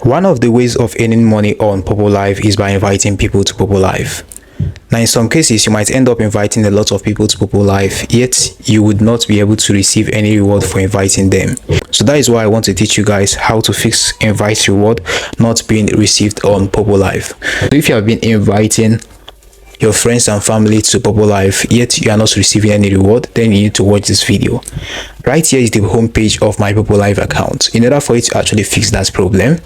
One of the ways of earning money on Poppolive is by inviting people to Poppolive. Now, in some cases, you might end up inviting a lot of people to Poppolive, yet you would not be able to receive any reward for inviting them. So that is why I want to teach you guys how to fix invite reward not being received on Poppolive. So if you have been inviting your friends and family to Poppolive, yet you are not receiving any reward, then you need to watch this video. Right here is the home page of my Poppolive account. In order for you to actually fix that problem,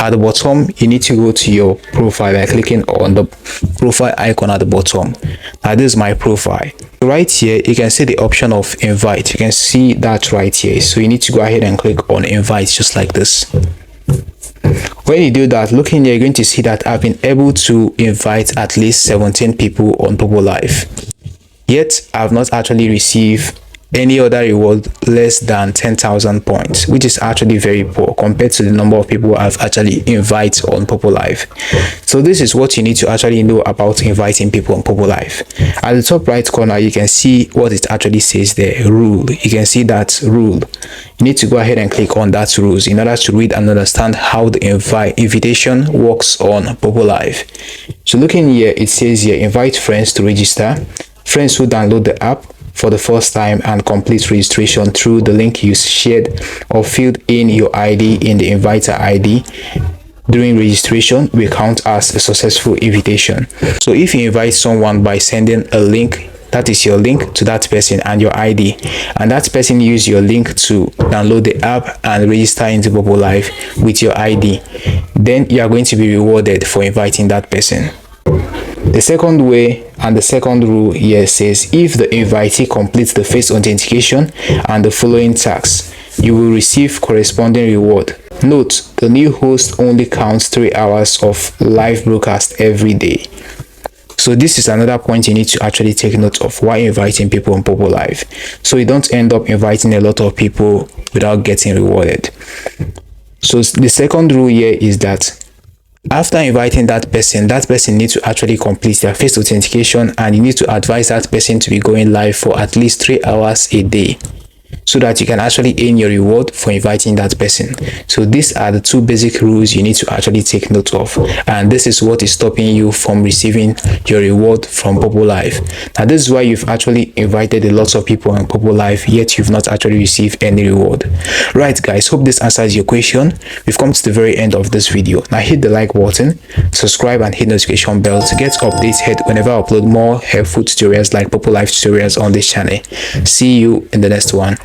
at the bottom you need to go to your profile by clicking on the profile icon at the bottom. Now this is my profile. Right here you can see the option of invite. You can see that right here, so you need to go ahead and click on invite just like this. When you do that, look in here, you're going to see that I've been able to invite at least 17 people on Poppolive, yet I've not actually received any other reward less than 10,000 points, which is actually very poor compared to the number of people I've actually invited on Poppolive. So this is what you need to actually know about inviting people on Poppolive. At the top right corner, you can see what it actually says there, rule. You can see that rule. You need to go ahead and click on that rules in order to read and understand how the invitation works on Poppolive. So looking here, it says here, invite friends to register. Friends who download the app for the first time and complete registration through the link you shared or filled in your ID in the inviter ID during registration will count as a successful invitation. So if you invite someone by sending a link, that is your link to that person and your ID, and that person use your link to download the app and register into Poppolive with your ID, then you are going to be rewarded for inviting that person. The second way and the second rule here says if the invitee completes the face authentication and the following tasks, you will receive corresponding reward. Note, the new host only counts 3 hours of live broadcast every day. So this is another point you need to actually take note of while inviting people on Poppolive, so you don't end up inviting a lot of people without getting rewarded. So the second rule here is that after inviting that person needs to actually complete their face authentication, and you need to advise that person to be going live for at least 3 hours a day, so that you can actually earn your reward for inviting that person. So these are the 2 basic rules you need to actually take note of, and this is what is stopping you from receiving your reward from Poppolive. Now this is why you've actually invited a lot of people on Poppolive, yet you've not actually received any reward. Right guys, hope this answers your question. We've come to the very end of this video. Now hit the like button, subscribe and hit notification bell to get updated whenever I upload more helpful tutorials like Poppolive tutorials on this channel. See you in the next one.